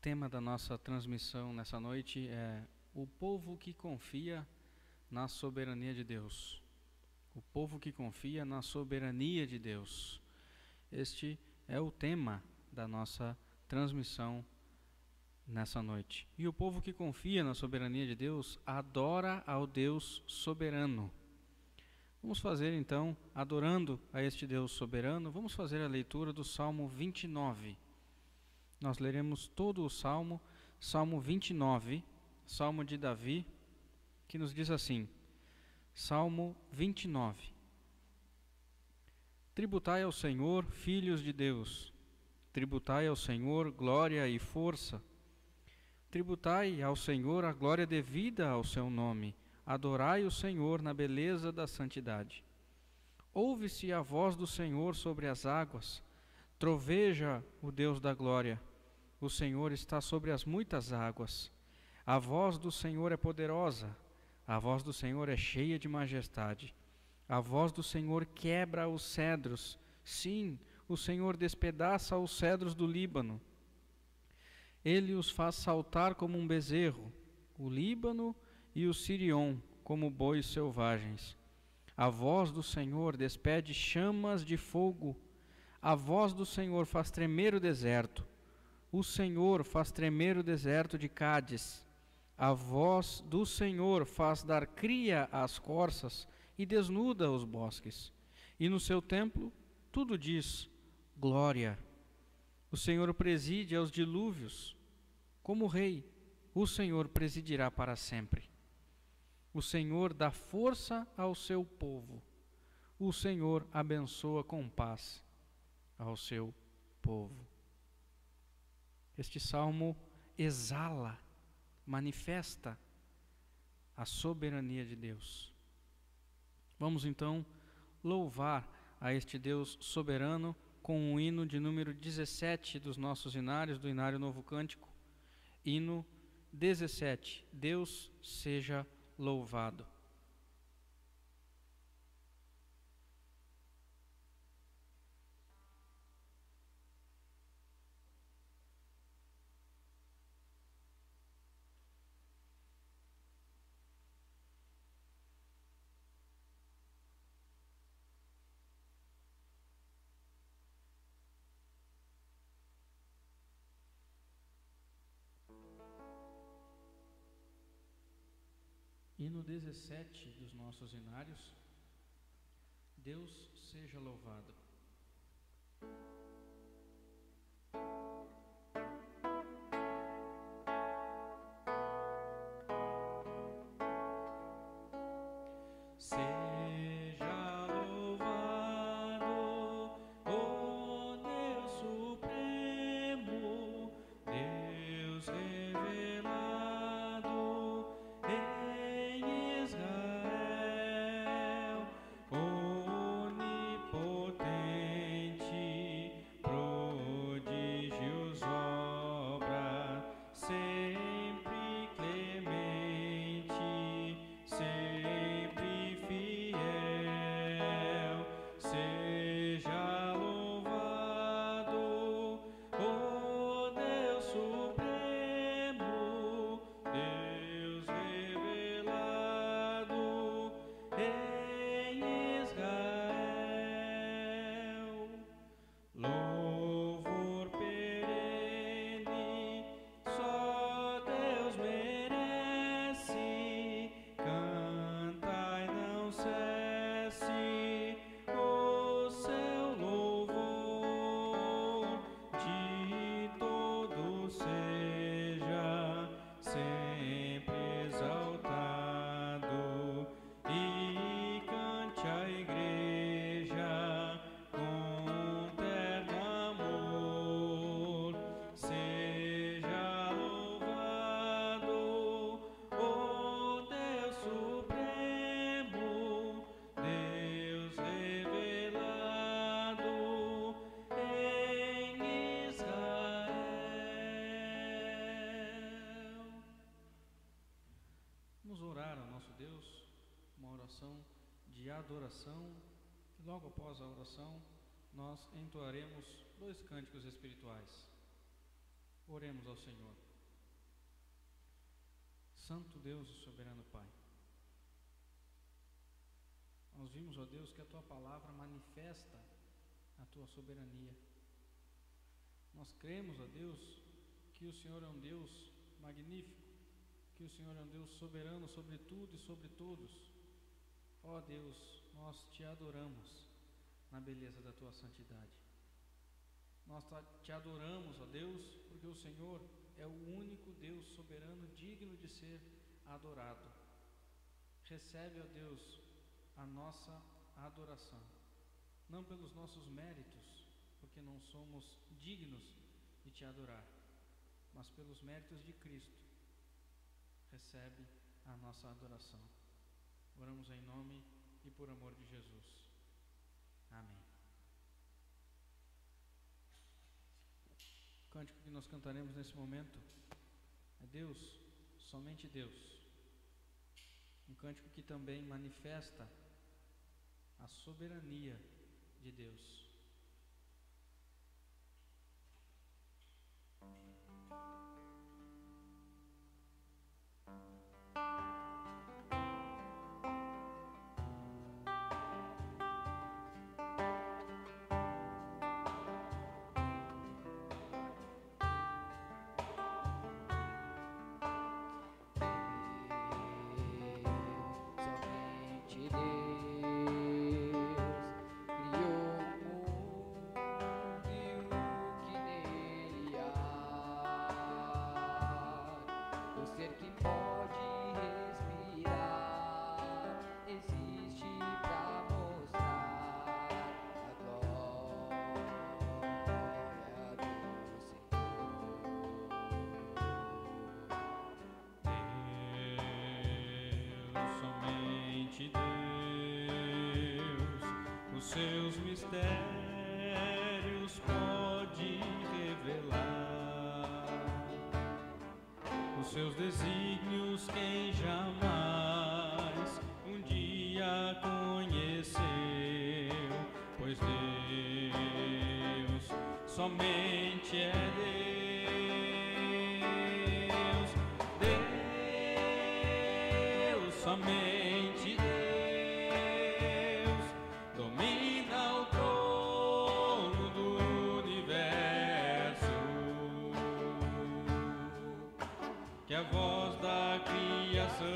tema da nossa transmissão nessa noite é o povo que confia na soberania de Deus. O povo que confia na soberania de Deus. Este é o tema da nossa transmissão nessa noite. E o povo que confia na soberania de Deus adora ao Deus soberano. Vamos fazer então, adorando a este Deus soberano, vamos fazer a leitura do Salmo 29. Nós leremos todo o Salmo, Salmo 29, Salmo de Davi, que nos diz assim: Salmo 29. Tributai ao Senhor, filhos de Deus, tributai ao Senhor glória e força. Tributai ao Senhor a glória devida ao seu nome, adorai o Senhor na beleza da santidade. Ouve-se a voz do Senhor sobre as águas, troveja o Deus da glória. O Senhor está sobre as muitas águas. A voz do Senhor é poderosa, a voz do Senhor é cheia de majestade. A voz do Senhor quebra os cedros. Sim, o Senhor despedaça os cedros do Líbano. Ele os faz saltar como um bezerro, o Líbano e o Sirion como bois selvagens. A voz do Senhor despede chamas de fogo. A voz do Senhor faz tremer o deserto. O Senhor faz tremer o deserto de Cádiz. A voz do Senhor faz dar cria às corças e desnuda os bosques. E no seu templo tudo diz glória. O Senhor preside aos dilúvios. Como rei, o Senhor presidirá para sempre. O Senhor dá força ao seu povo. O Senhor abençoa com paz ao seu povo. Este salmo exala, manifesta a soberania de Deus. Vamos então louvar a este Deus soberano com o hino de número 17 dos nossos hinários, do Hinário Novo Cântico. Hino 17. Deus seja louvado. Hino 17 dos nossos hinários. Deus seja louvado. Seja louvado, ó Deus supremo, Deus revelado em Israel, onipotente, prodígios obra, sempre clemente, sempre fiel. Seja louvado, ó Deus supremo, Deus revelado em Israel. Louvor perene, só Deus merece. Canta e não cesse o seu louvor. De todo seja sempre exaltado. E cante a igreja com terno amor. Seja louvado, ó Deus supremo, Deus revelado em Israel. Vamos orar ao nosso Deus, uma oração de adoração, e logo após a oração nós entoaremos 2 cânticos espirituais. Oremos ao Senhor. Santo Deus e soberano Pai, nós vimos, ó Deus, que a Tua palavra manifesta a Tua soberania. Nós cremos, ó Deus, que o Senhor é um Deus magnífico, que o Senhor é um Deus soberano sobre tudo e sobre todos. Ó Deus, nós Te adoramos na beleza da Tua santidade. Nós Te adoramos, ó Deus, porque o Senhor é o único Deus soberano digno de ser adorado. Recebe, ó Deus, a nossa adoração, não pelos nossos méritos, porque não somos dignos de Te adorar, mas pelos méritos de Cristo. Recebe a nossa adoração. Oramos em nome e por amor de Jesus. Amém. O cântico que nós cantaremos nesse momento é Deus, somente Deus. Um cântico que também manifesta a soberania de Deus. Seus mistérios pode revelar, os seus desígnios quem jamais um dia conheceu, pois Deus somente é Deus, somente Deus. Que a voz da criação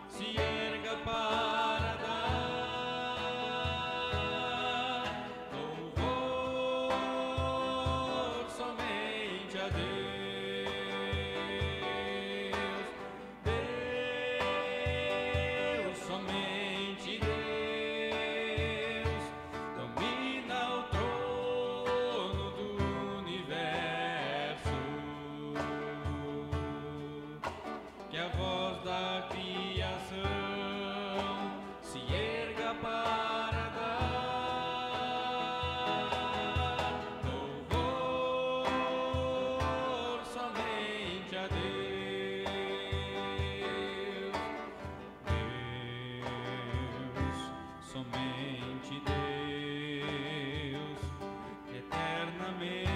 se erga para dar louvor somente a Deus. Deus, somente Deus, domina o trono do universo. Que a voz da criação se erga para dar louvor somente a Deus. Deus, somente Deus, eternamente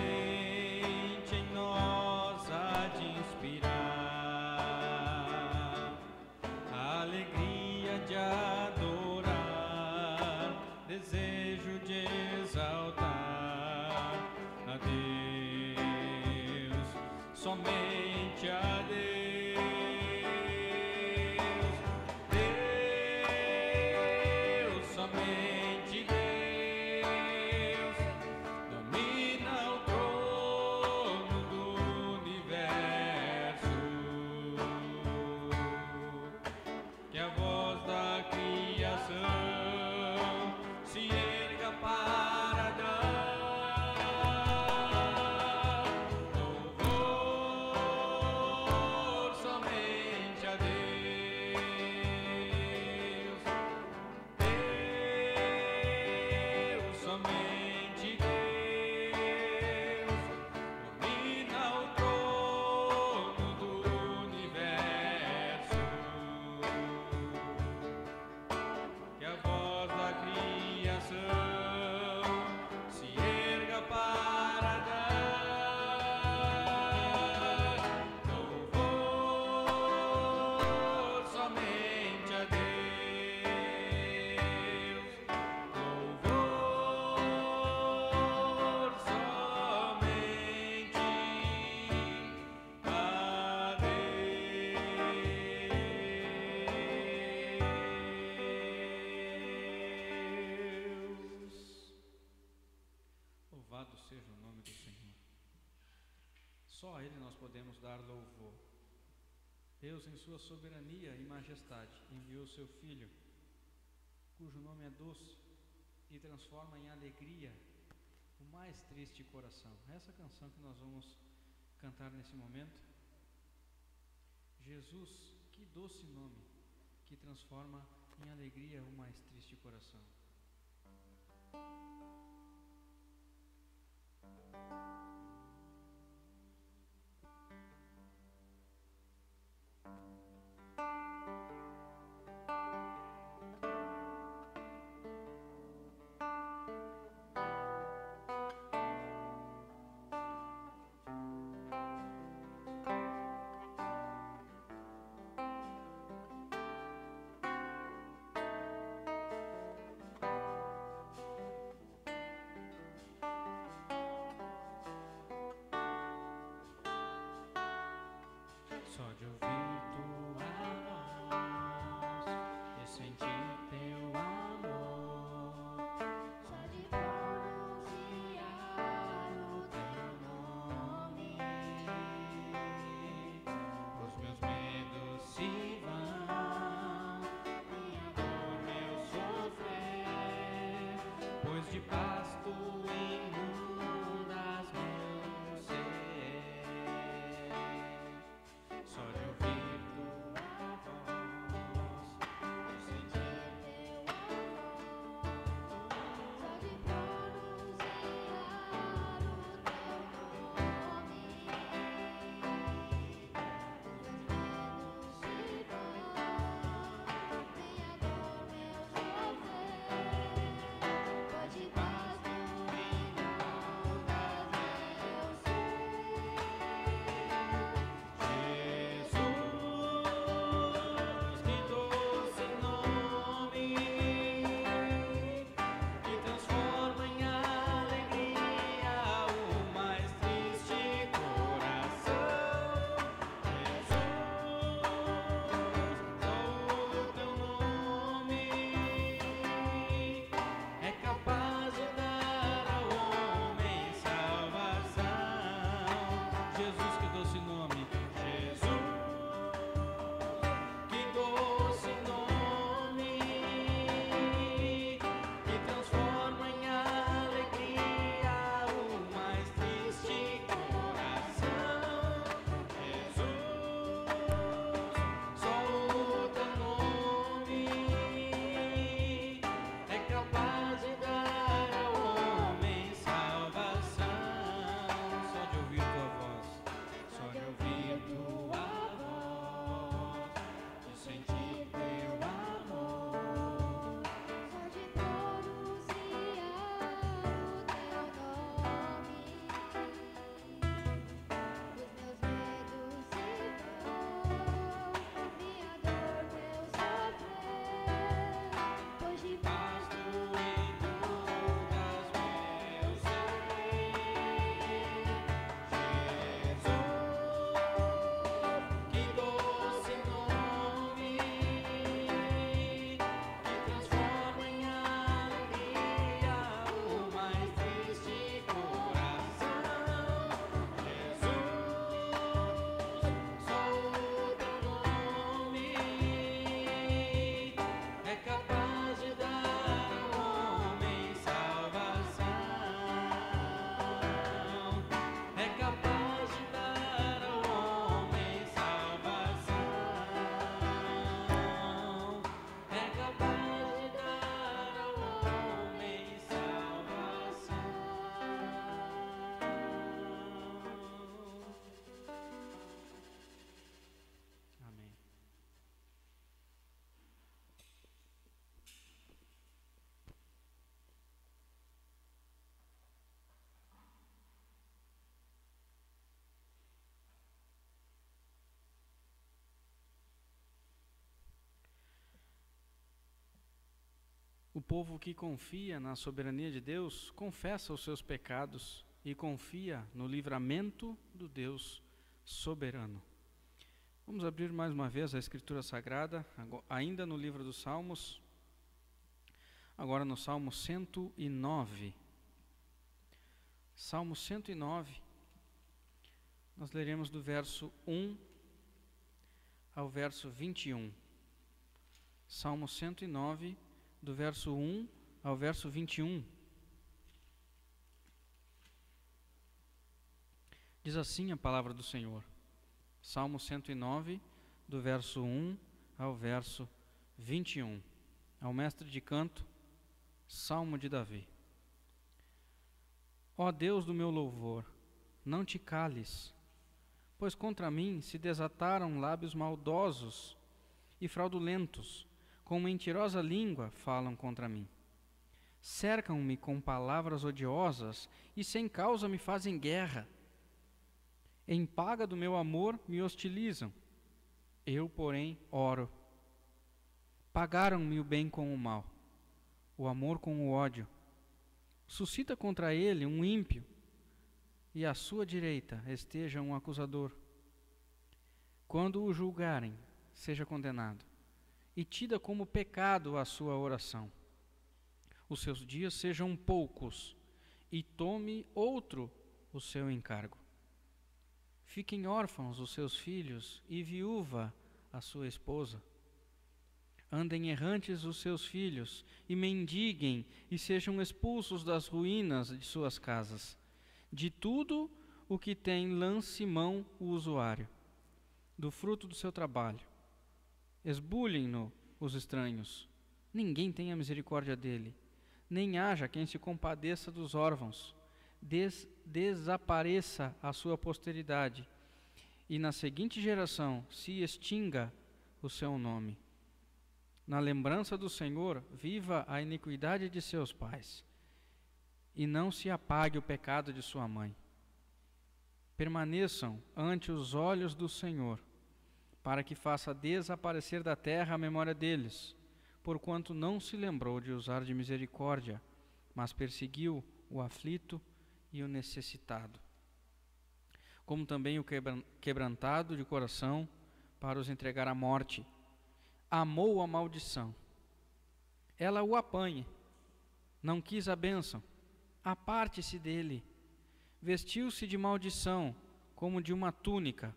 em nós há de inspirar a alegria de adorar, desejo de exaltar a Deus, somente a Deus. Deus, somente Deus, domina o trono do universo. Que a voz da criação se erga para dar louvor Só a Ele nós podemos dar louvor. Deus, em sua soberania e majestade, enviou seu Filho, cujo nome é doce e transforma em alegria o mais triste coração. Essa canção que nós vamos cantar nesse momento. Jesus, que doce nome, que transforma em alegria o mais triste coração. Só de ouvir tua voz e sentir teu amor, Só de pronunciar o teu nome, os meus medos se vão, minha dor meu sofrer, pois de pasto inundas meu ser. Só de ouvir tua voz e sentir teu amor, só de pronunciar o teu nome, os meus medos se vão, minha dor, meu sofrer, pois de paz tu inundas meu ser. Jesus, que doce nome, que transforma em alegria o mais triste coração. Jesus, só o teu nome é capaz de dar ao homem salvação. Jesus, que doce nome, Jesus, que doce nome, que transforma em alegria o mais triste coração. Jesus, só o teu nome é capaz de dar ao homem salvação. Só de ouvir tua voz, só de ouvir tua voz, de sentir teu amor, Só de pronunciar o teu nome, os meus medos se vão, minha dor, meu sofrer, pois de paz tu inundas meu ser. Jesus, que doce nome, que transforma em alegria o mais triste coração. Jesus, só o teu nome é capaz de dar ao homem salvação. É capaz de dar ao homem salvação. É capaz de dar ao homem salvação. Amém. O povo que confia na soberania de Deus confessa os seus pecados e confia no livramento do Deus soberano. Vamos abrir mais uma vez a Escritura Sagrada, ainda no livro dos Salmos, agora no Salmo 109. Salmo 109, Nós leremos do verso 1 ao verso 21. Salmo 109, do verso 1 ao verso 21. Diz assim a palavra do Senhor. Salmo 109, do verso 1 ao verso 21. Ao mestre de canto, Salmo de Davi. Ó Deus do meu louvor, não te cales, pois contra mim se desataram lábios maldosos e fraudulentos, com mentirosa língua falam contra mim. Cercam-me com palavras odiosas e sem causa me fazem guerra. Em paga do meu amor me hostilizam. Eu, porém, oro. Pagaram-me o bem com o mal, o amor com o ódio. Suscita contra ele um ímpio, e à sua direita esteja um acusador. Quando o julgarem, seja condenado, e tida como pecado a sua oração. Os seus dias sejam poucos, e tome outro o seu encargo. Fiquem órfãos os seus filhos, e viúva a sua esposa. Andem errantes os seus filhos, e mendiguem, e sejam expulsos das ruínas de suas casas. De tudo o que tem lance mão o usuário, do fruto do seu trabalho. Esbulhem-no os estranhos. Ninguém tenha misericórdia dele, nem haja quem se compadeça dos órfãos. Desapareça a sua posteridade, e na seguinte geração se extinga o seu nome. Na lembrança do Senhor, viva a iniquidade de seus pais, e não se apague o pecado de sua mãe. Permaneçam ante os olhos do Senhor, para que faça desaparecer da terra a memória deles, porquanto não se lembrou de usar de misericórdia, mas perseguiu o aflito e o necessitado, como também o quebrantado de coração, para os entregar à morte. Amou a maldição, ela o apanhe, não quis a bênção, aparte-se dele. Vestiu-se de maldição, como de uma túnica,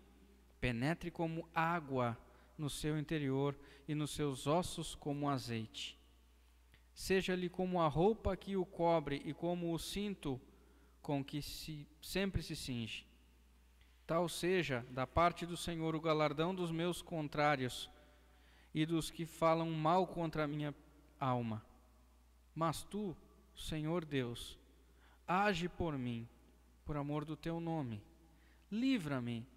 penetre como água no seu interior, e nos seus ossos como azeite. Seja-lhe como a roupa que o cobre, e como o cinto com que sempre se cinge. Tal seja da parte do Senhor o galardão dos meus contrários e dos que falam mal contra a minha alma. Mas tu, Senhor Deus, age por mim, por amor do teu nome. Livra-me,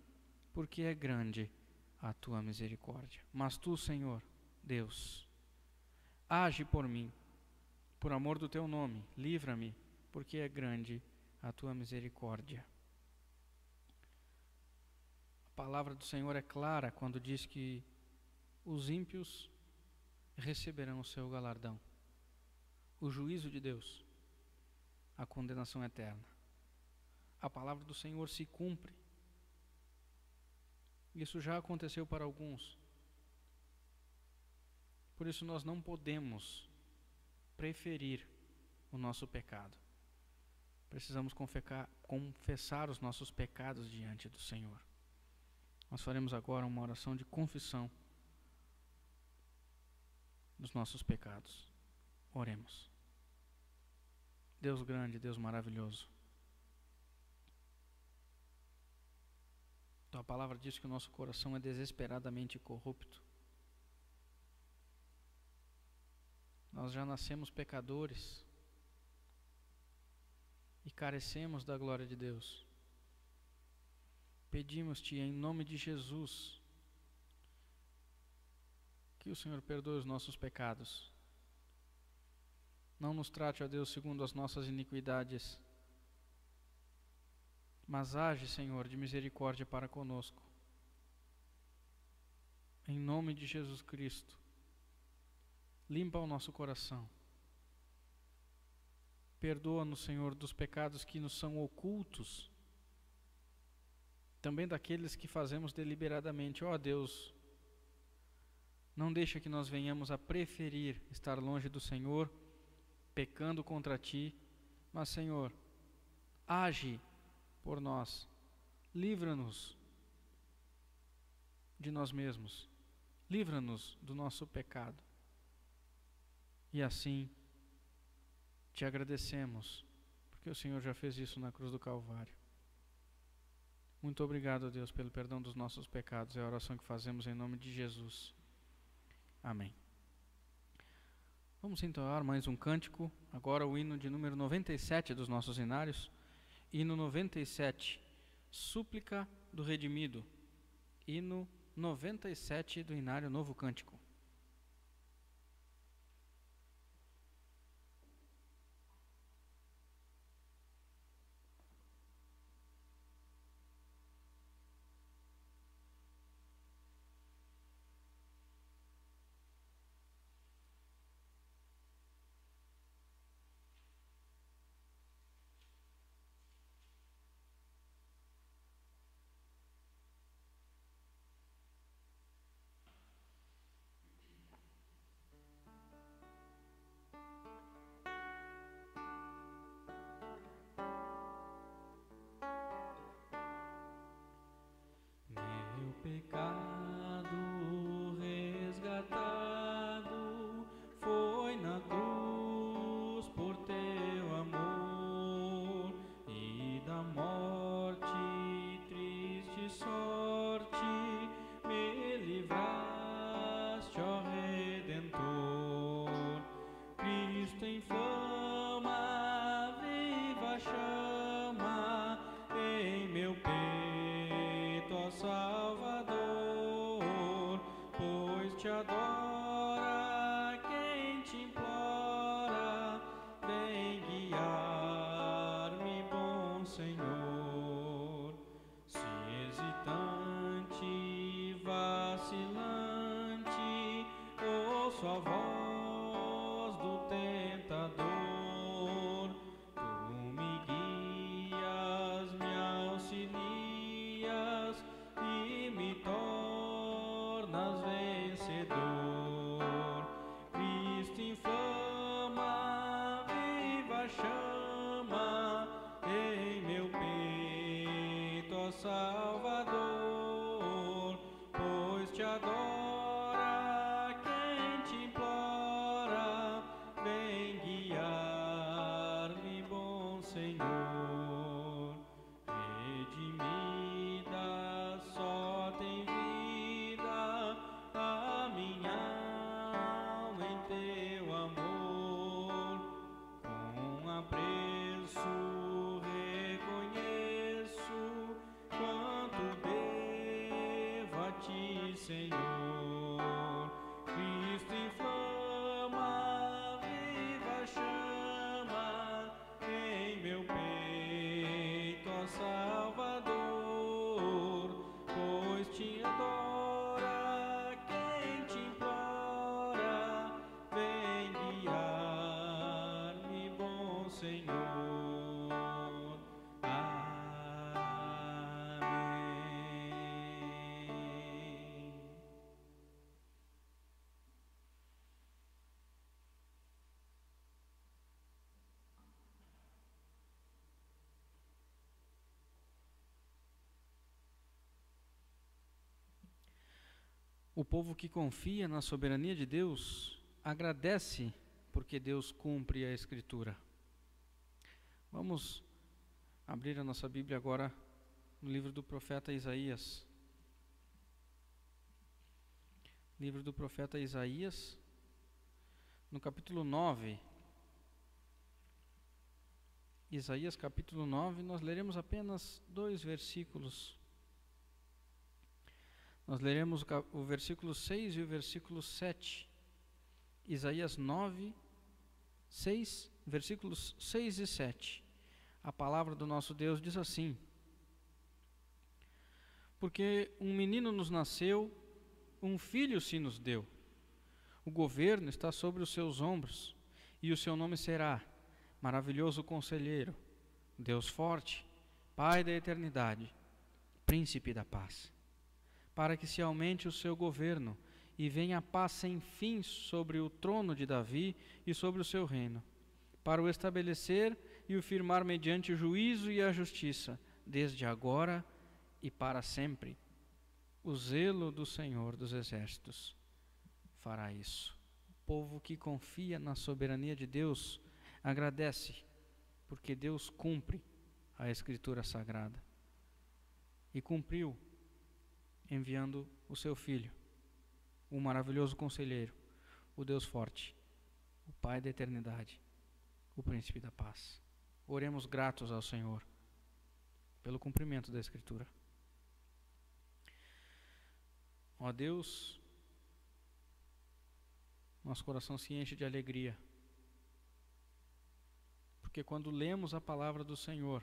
porque é grande a tua misericórdia. Mas tu, Senhor Deus, age por mim, por amor do teu nome. Livra-me, porque é grande a tua misericórdia. A palavra do Senhor é clara quando diz que os ímpios receberão o seu galardão, o juízo de Deus, a condenação eterna. A palavra do Senhor se cumpre. Isso já aconteceu para alguns. Por isso nós não podemos preferir o nosso pecado. Precisamos confessar os nossos pecados diante do Senhor. Nós faremos agora uma oração de confissão dos nossos pecados. Oremos. Deus grande, Deus maravilhoso, Tua palavra diz que o nosso coração é desesperadamente corrupto. Nós já nascemos pecadores e carecemos da glória de Deus. Pedimos-te em nome de Jesus que o Senhor perdoe os nossos pecados. Não nos trate, ó Deus, segundo as nossas iniquidades, mas age, Senhor, de misericórdia para conosco. Em nome de Jesus Cristo, limpa o nosso coração. Perdoa-nos, Senhor, dos pecados que nos são ocultos, também daqueles que fazemos deliberadamente. Ó Deus, não deixa que nós venhamos a preferir estar longe do Senhor, pecando contra Ti, mas, Senhor, age por nós, livra-nos de nós mesmos, livra-nos do nosso pecado. E assim, te agradecemos, porque o Senhor já fez isso na cruz do Calvário. Muito obrigado, Deus, pelo perdão dos nossos pecados. É a oração que fazemos em nome de Jesus. Amém. Vamos entoar mais um cântico, agora o hino de número 97 dos nossos hinários. Hino 97, Súplica do Redimido. Hino 97 do hinário Novo Cântico. Pecado resgatado foi na cruz por teu amor, e da morte triste sorte me livraste, ó Redentor. Cristo em flama, viva chama em meu peito, ó Salvador, pois te adora quem te implora, vem guiar-me, bom Senhor. Se hesitante e vacilante, ouço a voz do tentador, tu me guias, me auxilias e me tornas vencedor. Cristo inflama, viva chama em meu peito, ó Salvador, pois te adora quem te implora, vem guiar-me, bom Senhor. Redimida só tem vida a minha alma em teu amor. Com apreço reconheço quanto devo a ti, Senhor. Cristo inflama, viva chama em meu peito, ó Salvador, pois te adora quem te implora, vem guiar-me, bom Senhor. Amém. O povo que confia na soberania de Deus agradece porque Deus cumpre a Escritura. Vamos abrir a nossa Bíblia agora no livro do profeta Isaías. Livro do profeta Isaías, no capítulo 9. Isaías capítulo 9, nós leremos apenas 2 versículos. Nós leremos o versículo 6 e o versículo 7. Isaías 9, 6, versículos 6 e 7. A palavra do nosso Deus diz assim: Porque um menino nos nasceu, um filho se nos deu. O governo está sobre os seus ombros, e o seu nome será Maravilhoso Conselheiro, Deus Forte, Pai da Eternidade, Príncipe da Paz. Para que se aumente o seu governo e venha a paz sem fim sobre o trono de Davi e sobre o seu reino, para o estabelecer e o firmar mediante o juízo e a justiça, desde agora e para sempre. O zelo do Senhor dos Exércitos fará isso. O povo que confia na soberania de Deus agradece, porque Deus cumpre a Escritura Sagrada. E cumpriu enviando o seu Filho, o maravilhoso Conselheiro, o Deus forte, o Pai da eternidade, o Príncipe da paz. Oremos gratos ao Senhor pelo cumprimento da Escritura. Ó Deus, nosso coração se enche de alegria, porque quando lemos a palavra do Senhor,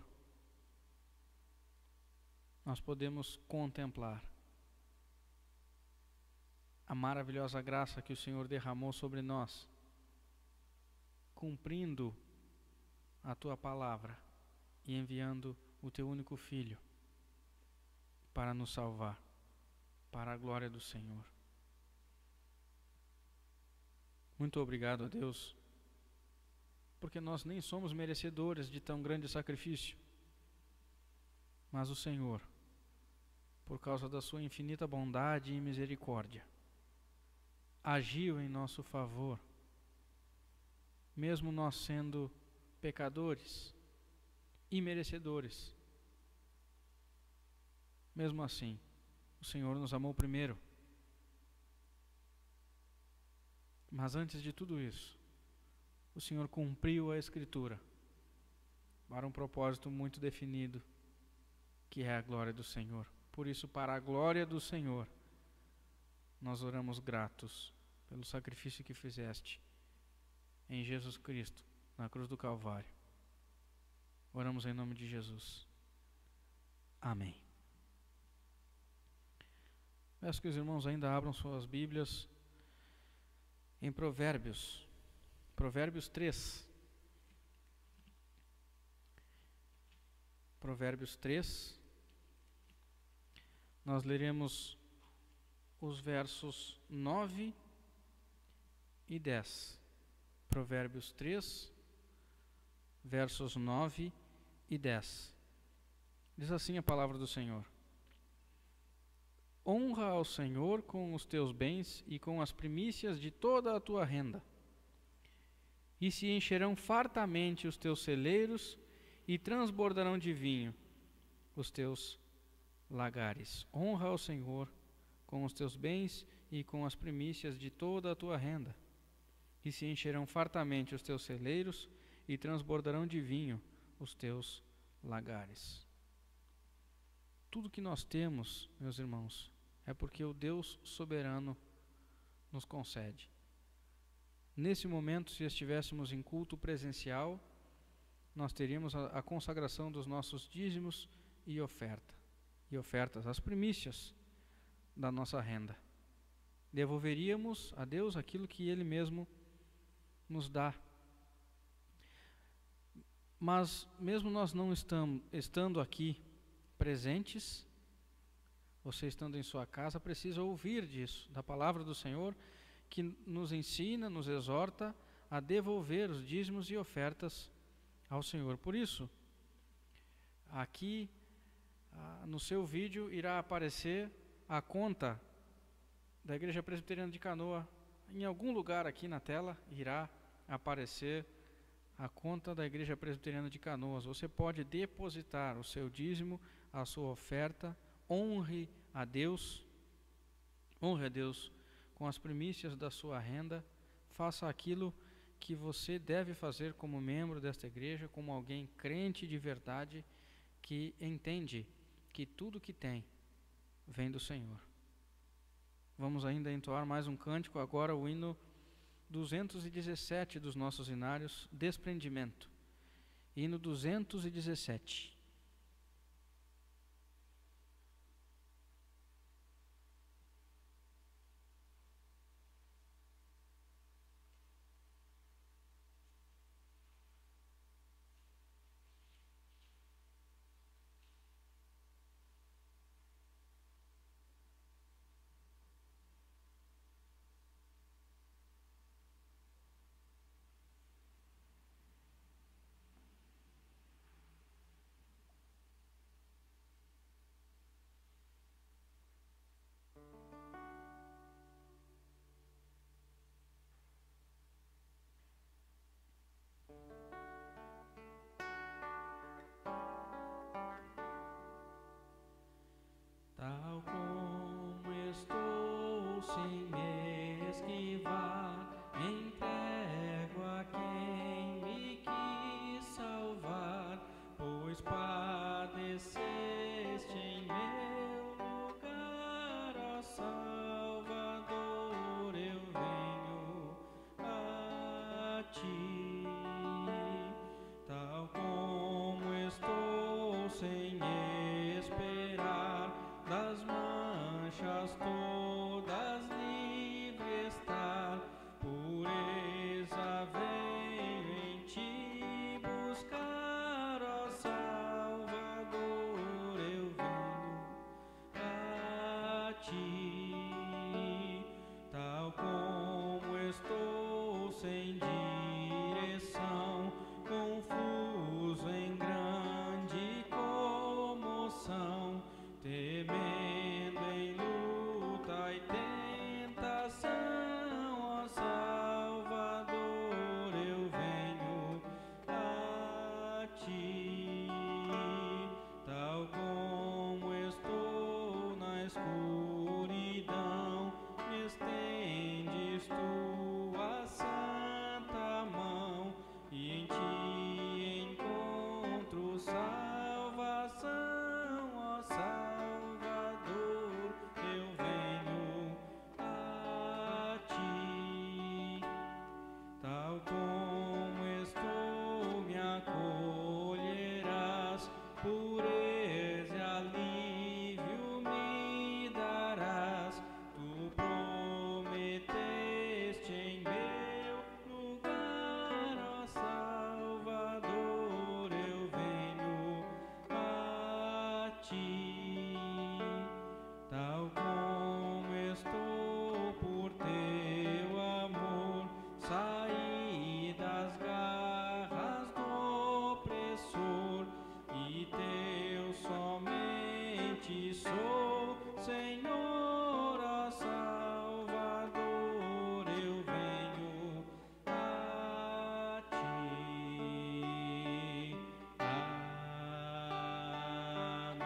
nós podemos contemplar a maravilhosa graça que o Senhor derramou sobre nós, cumprindo a Tua palavra e enviando o Teu único Filho para nos salvar, para a glória do Senhor. Muito obrigado a Deus, porque nós nem somos merecedores de tão grande sacrifício, mas o Senhor, por causa da sua infinita bondade e misericórdia, agiu em nosso favor, mesmo nós sendo pecadores e merecedores. Mesmo assim, o Senhor nos amou primeiro. Mas antes de tudo isso, o Senhor cumpriu a Escritura para um propósito muito definido, que é a glória do Senhor. Por isso, para a glória do Senhor, nós oramos gratos pelo sacrifício que fizeste em Jesus Cristo, na cruz do Calvário. Oramos em nome de Jesus. Amém. Peço que os irmãos ainda abram suas Bíblias em Provérbios. Provérbios 3. Provérbios 3. Nós leremos os versos 9 e 10. Provérbios 3, versos 9 e 10. Diz assim a palavra do Senhor: Honra ao Senhor com os teus bens e com as primícias de toda a tua renda, e se encherão fartamente os teus celeiros e transbordarão de vinho os teus lagares. Honra ao Senhor com os teus bens e com as primícias de toda a tua renda, e se encherão fartamente os teus celeiros e transbordarão de vinho os teus lagares. Tudo que nós temos, meus irmãos, é porque o Deus soberano nos concede. Nesse momento, se estivéssemos em culto presencial, nós teríamos a consagração dos nossos dízimos e ofertas, as primícias da nossa renda. Devolveríamos a Deus aquilo que Ele mesmo nos dá. Mas mesmo nós não estando aqui presentes, você estando em sua casa precisa ouvir disso, da palavra do Senhor, que nos ensina, nos exorta a devolver os dízimos e ofertas ao Senhor. Por isso, aqui no seu vídeo irá aparecer a conta da Igreja Presbiteriana de Canoa. Em algum lugar aqui na tela irá aparecer a conta da Igreja Presbiteriana de Canoas. Você pode depositar o seu dízimo, a sua oferta. Honre a Deus com as primícias da sua renda. Faça aquilo que você deve fazer como membro desta igreja, como alguém crente de verdade, que entende que tudo que tem vem do Senhor. Vamos ainda entoar mais um cântico, agora o hino 217 dos nossos hinários, Desprendimento. Hino 217. ti, tal como estou sem esperar, das manchas todas livre estar, pureza venho em ti buscar, ó Salvador, eu venho a ti, tal como estou sem direção, confuso em grande comoção, temendo em luta e tentação, ó Salvador, eu venho a ti, tal como estou na escuridão, me estendes tua santa mão, e em ti encontro salvação, ó Salvador, eu venho a ti, tal como estou me acolherás, pureza e alívio me darás, tu prometeste em meu lugar, ó Salvador, eu venho a ti, tal como estou por teu amor, saí das garras do opressor, e teu somente sou, Senhor, ó Salvador, eu venho a ti. Amém.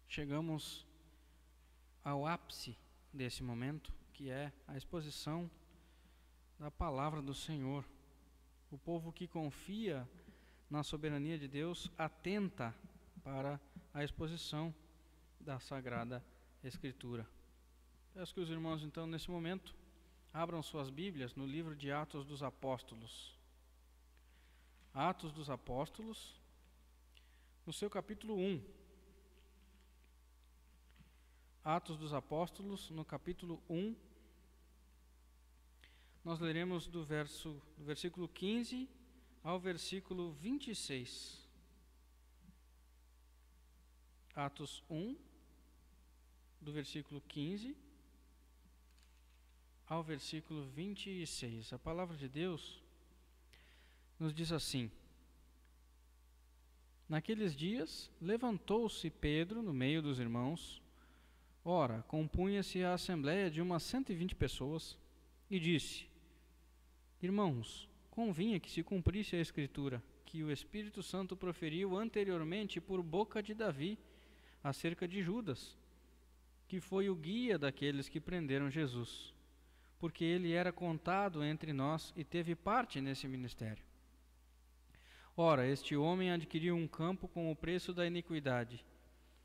Chegamos ao ápice desse momento, que é a exposição da palavra do Senhor. O povo que confia na soberania de Deus atenta para a exposição da Sagrada Escritura. Peço que os irmãos, então, nesse momento, abram suas Bíblias no livro de Atos dos Apóstolos. Atos dos Apóstolos, no seu capítulo 1. Atos dos Apóstolos, no capítulo 1, nós leremos do versículo 15 ao versículo 26. Atos 1, do versículo 15 ao versículo 26. A palavra de Deus nos diz assim: Naqueles dias, levantou-se Pedro no meio dos irmãos. Ora, compunha-se a assembleia de umas 120 pessoas, e disse: Irmãos, convinha que se cumprisse a Escritura, que o Espírito Santo proferiu anteriormente por boca de Davi, acerca de Judas, que foi o guia daqueles que prenderam Jesus, porque ele era contado entre nós e teve parte nesse ministério. Ora, este homem adquiriu um campo com o preço da iniquidade,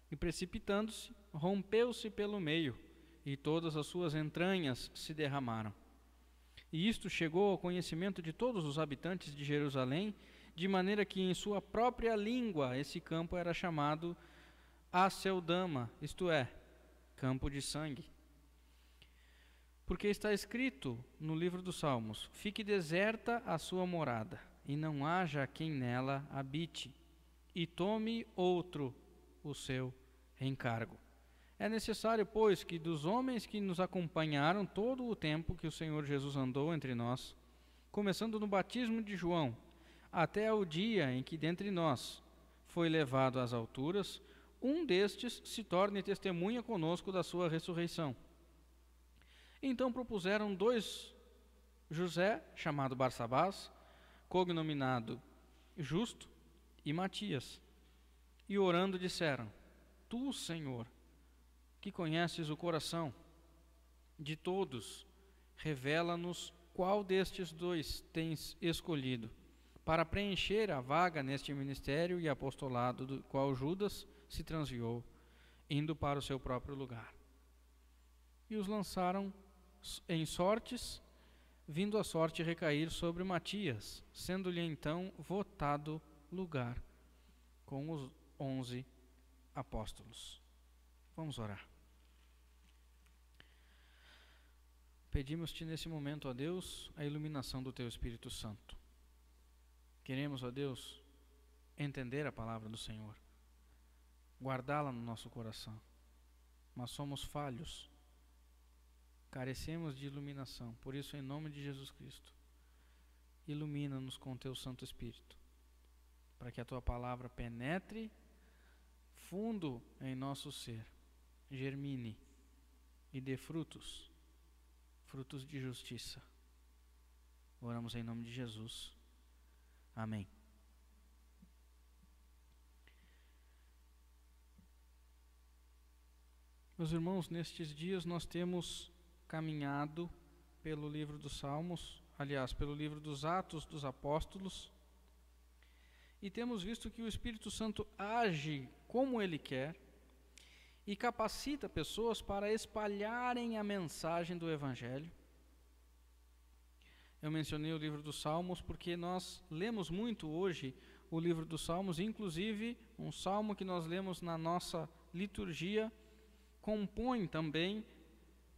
e precipitando-se, rompeu-se pelo meio, e todas as suas entranhas se derramaram. E isto chegou ao conhecimento de todos os habitantes de Jerusalém, de maneira que em sua própria língua esse campo era chamado Aceldama, isto é, campo de sangue. Porque está escrito no livro dos Salmos: Fique deserta a sua morada, e não haja quem nela habite, e tome outro o seu encargo. É necessário, pois, que dos homens que nos acompanharam todo o tempo que o Senhor Jesus andou entre nós, começando no batismo de João, até ao dia em que dentre nós foi levado às alturas, um destes se torne testemunha conosco da sua ressurreição. Então propuseram 2, José, chamado Barsabás, cognominado Justo, e Matias, e orando disseram: Tu, Senhor, que conheces o coração, de todos, revela-nos qual destes dois tens escolhido para preencher a vaga neste ministério e apostolado do qual Judas se transviou, indo para o seu próprio lugar. E os lançaram em sortes, vindo a sorte recair sobre Matias, sendo-lhe então votado lugar com os 11 apóstolos. Vamos orar. Pedimos-te nesse momento, ó Deus, a iluminação do teu Espírito Santo. Queremos, ó Deus, entender a palavra do Senhor, guardá-la no nosso coração, mas somos falhos, carecemos de iluminação. Por isso, em nome de Jesus Cristo, ilumina-nos com teu Santo Espírito, para que a tua palavra penetre fundo em nosso ser, germine e dê frutos de justiça. Oramos em nome de Jesus. Amém. Meus irmãos, nestes dias nós temos caminhado pelo livro dos Salmos, aliás, pelo livro dos Atos dos Apóstolos, e temos visto que o Espírito Santo age como Ele quer e capacita pessoas para espalharem a mensagem do Evangelho. Eu mencionei o livro dos Salmos porque nós lemos muito hoje o livro dos Salmos, inclusive um salmo que nós lemos na nossa liturgia compõe também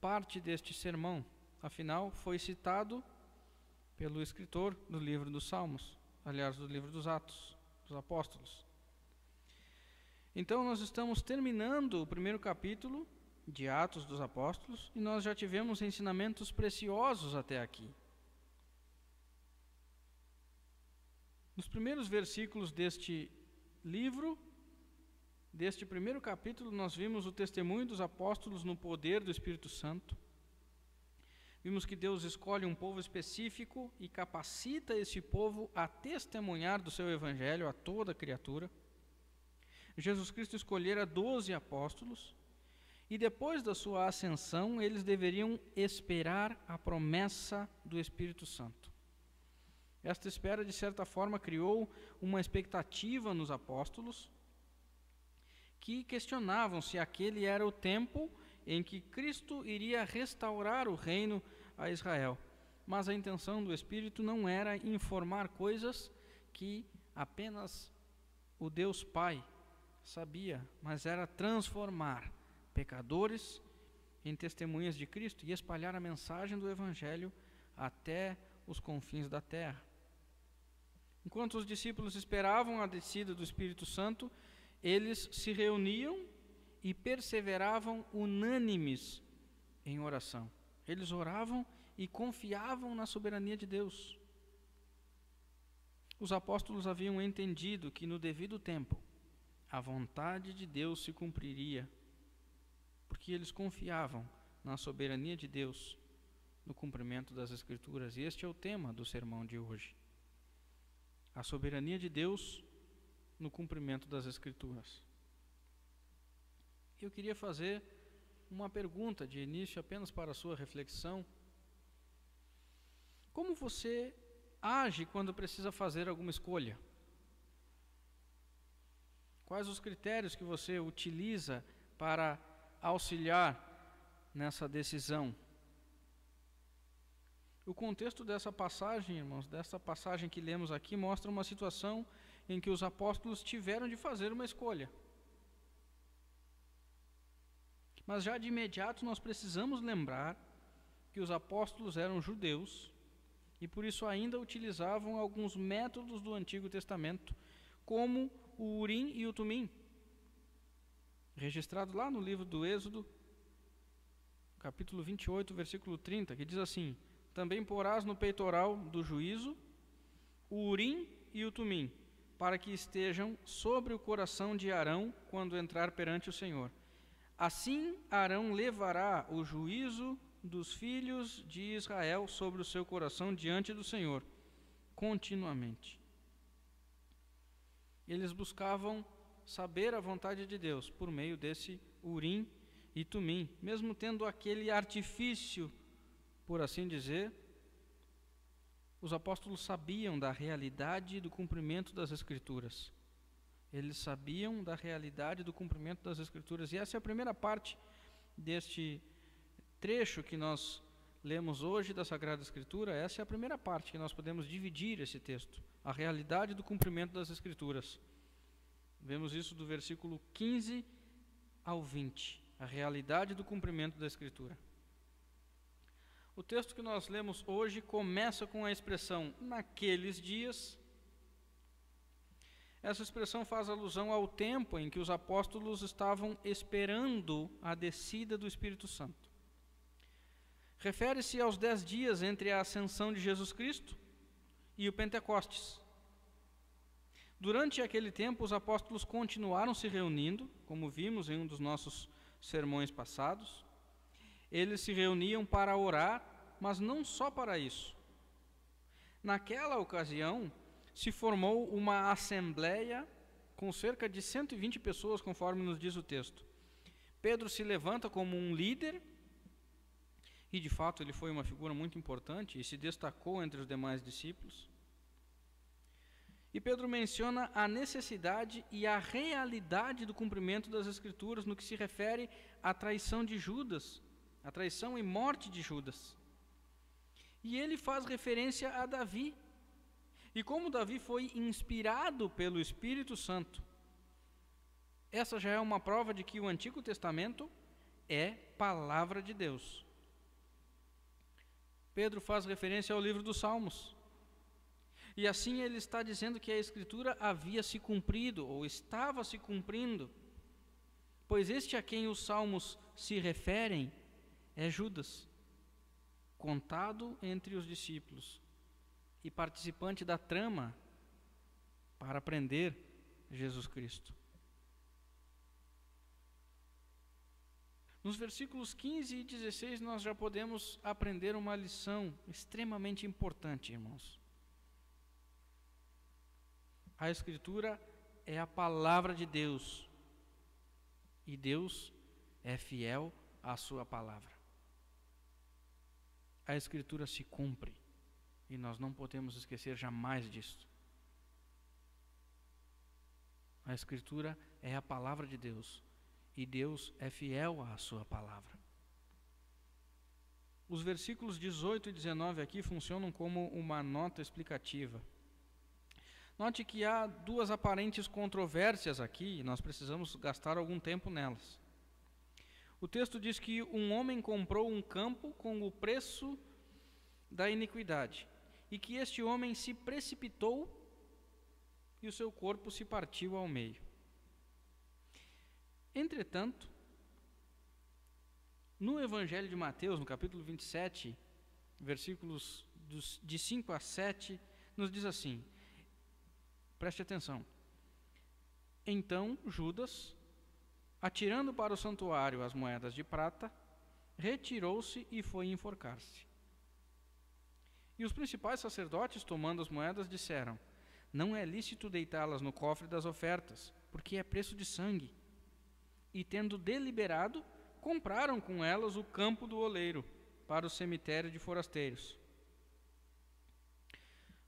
parte deste sermão. Afinal, foi citado pelo escritor do livro dos Salmos, aliás, do livro dos Atos dos Apóstolos. Então, nós estamos terminando o primeiro capítulo de Atos dos Apóstolos e nós já tivemos ensinamentos preciosos até aqui. Nos primeiros versículos deste livro, deste primeiro capítulo, nós vimos o testemunho dos apóstolos no poder do Espírito Santo. Vimos que Deus escolhe um povo específico e capacita esse povo a testemunhar do seu evangelho a toda criatura. Jesus Cristo escolhera 12 apóstolos e depois da sua ascensão eles deveriam esperar a promessa do Espírito Santo. Esta espera, de certa forma, criou uma expectativa nos apóstolos que questionavam se aquele era o tempo em que Cristo iria restaurar o reino a Israel. Mas a intenção do Espírito não era informar coisas que apenas o Deus Pai sabia, mas era transformar pecadores em testemunhas de Cristo e espalhar a mensagem do Evangelho até os confins da terra. Enquanto os discípulos esperavam a descida do Espírito Santo, eles se reuniam e perseveravam unânimes em oração. Eles oravam e confiavam na soberania de Deus. Os apóstolos haviam entendido que no devido tempo a vontade de Deus se cumpriria, porque eles confiavam na soberania de Deus no cumprimento das Escrituras. E este é o tema do sermão de hoje. A soberania de Deus no cumprimento das Escrituras. Eu queria fazer uma pergunta de início apenas para a sua reflexão. Como você age quando precisa fazer alguma escolha? Quais os critérios que você utiliza para auxiliar nessa decisão? O contexto dessa passagem, irmãos, dessa passagem que lemos aqui, mostra uma situação em que os apóstolos tiveram de fazer uma escolha. Mas já de imediato nós precisamos lembrar que os apóstolos eram judeus e por isso ainda utilizavam alguns métodos do Antigo Testamento, como o Urim e o Tumim, registrado lá no livro do Êxodo, capítulo 28, versículo 30, que diz assim: também porás no peitoral do juízo o Urim e o Tumim, para que estejam sobre o coração de Arão quando entrar perante o Senhor. Assim Arão levará o juízo dos filhos de Israel sobre o seu coração diante do Senhor, continuamente. Eles buscavam saber a vontade de Deus por meio desse Urim e Tumim, mesmo tendo aquele artifício, por assim dizer, os apóstolos sabiam da realidade do cumprimento das Escrituras. Eles sabiam da realidade do cumprimento das Escrituras. E essa é a primeira parte deste trecho que nós lemos hoje da Sagrada Escritura. Essa é a primeira parte que nós podemos dividir esse texto. A realidade do cumprimento das Escrituras. Vemos isso do versículo 15 ao 20. A realidade do cumprimento da Escritura. O texto que nós lemos hoje começa com a expressão naqueles dias. Essa expressão faz alusão ao tempo em que os apóstolos estavam esperando a descida do Espírito Santo. Refere-se aos 10 dias entre a ascensão de Jesus Cristo e o Pentecostes. Durante aquele tempo, os apóstolos continuaram se reunindo, como vimos em um dos nossos sermões passados. Eles se reuniam para orar, mas não só para isso. Naquela ocasião, se formou uma assembleia com cerca de 120 pessoas, conforme nos diz o texto. Pedro se levanta como um líder, e de fato ele foi uma figura muito importante e se destacou entre os demais discípulos. E Pedro menciona a necessidade e a realidade do cumprimento das Escrituras no que se refere à traição de Judas, a traição e morte de Judas. E ele faz referência a Davi. E como Davi foi inspirado pelo Espírito Santo, essa já é uma prova de que o Antigo Testamento é palavra de Deus. Pedro faz referência ao livro dos Salmos. E assim ele está dizendo que a Escritura havia se cumprido, ou estava se cumprindo, pois este a quem os Salmos se referem é Judas, contado entre os discípulos e participante da trama para prender Jesus Cristo. Nos versículos 15 e 16 nós já podemos aprender uma lição extremamente importante, irmãos. A Escritura é a palavra de Deus e Deus é fiel à sua palavra. A Escritura se cumpre e nós não podemos esquecer jamais disso. A Escritura é a palavra de Deus e Deus é fiel à sua palavra. Os versículos 18 e 19 aqui funcionam como uma nota explicativa. Note que há duas aparentes controvérsias aqui e nós precisamos gastar algum tempo nelas. O texto diz que um homem comprou um campo com o preço da iniquidade e que este homem se precipitou e o seu corpo se partiu ao meio. Entretanto, no Evangelho de Mateus, no capítulo 27, versículos de 5 a 7, nos diz assim, preste atenção. Então Judas, atirando para o santuário as moedas de prata, retirou-se e foi enforcar-se. E os principais sacerdotes, tomando as moedas, disseram: não é lícito deitá-las no cofre das ofertas, porque é preço de sangue. E tendo deliberado, compraram com elas o campo do oleiro, para o cemitério de forasteiros.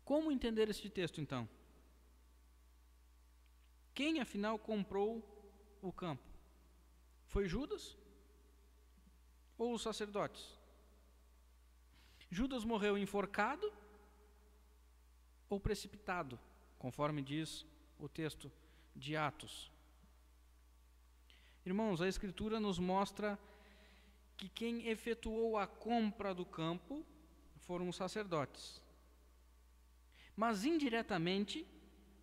Como entender este texto, então? Quem, afinal, comprou o campo? Foi Judas ou os sacerdotes? Judas morreu enforcado ou precipitado, conforme diz o texto de Atos? Irmãos, a Escritura nos mostra que quem efetuou a compra do campo foram os sacerdotes. Mas indiretamente,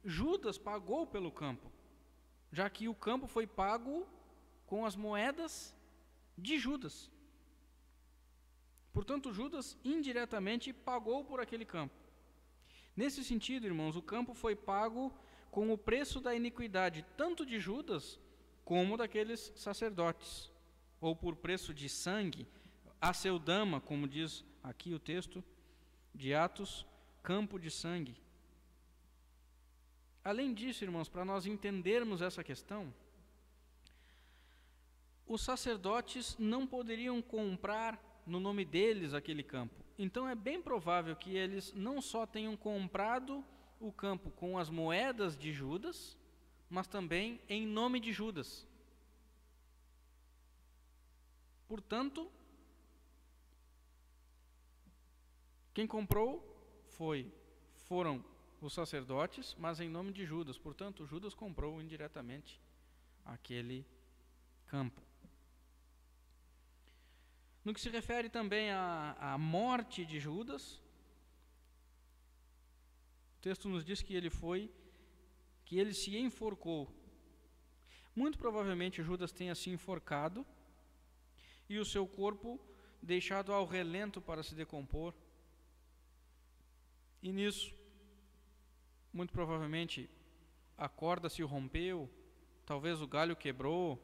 Judas pagou pelo campo, já que o campo foi pago com as moedas de Judas. Portanto, Judas indiretamente pagou por aquele campo. Nesse sentido, irmãos, o campo foi pago com o preço da iniquidade, tanto de Judas como daqueles sacerdotes, ou por preço de sangue, aceudama, como diz aqui o texto de Atos, campo de sangue. Além disso, irmãos, para nós entendermos essa questão, os sacerdotes não poderiam comprar no nome deles aquele campo. Então é bem provável que eles não só tenham comprado o campo com as moedas de Judas, mas também em nome de Judas. Portanto, quem comprou foram os sacerdotes, mas em nome de Judas. Portanto, Judas comprou indiretamente aquele campo. No que se refere também à morte de Judas, o texto nos diz que ele se enforcou. Muito provavelmente Judas tenha se enforcado e o seu corpo deixado ao relento para se decompor. E nisso, muito provavelmente, a corda se rompeu, talvez o galho quebrou,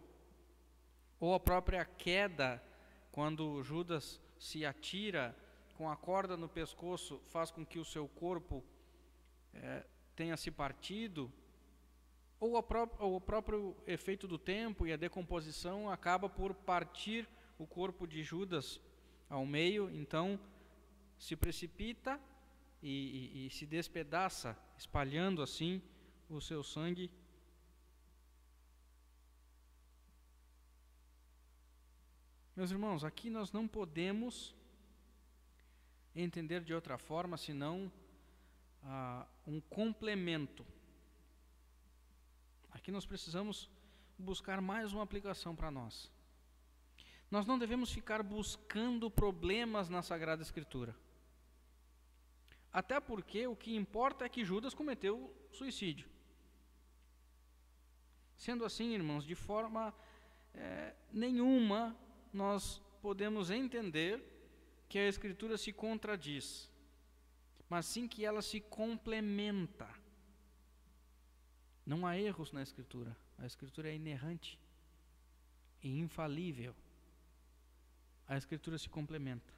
ou a própria queda, quando Judas se atira com a corda no pescoço, faz com que o seu corpo tenha se partido, ou o próprio efeito do tempo e a decomposição acaba por partir o corpo de Judas ao meio, então se precipita e se despedaça, espalhando assim o seu sangue. Meus irmãos, aqui nós não podemos entender de outra forma senão um complemento. Aqui nós precisamos buscar mais uma aplicação para nós. Nós não devemos ficar buscando problemas na Sagrada Escritura. Até porque o que importa é que Judas cometeu suicídio. Sendo assim, irmãos, de forma nenhuma nós podemos entender que a Escritura se contradiz, mas sim que ela se complementa. Não há erros na Escritura. A Escritura é inerrante e infalível. A Escritura se complementa.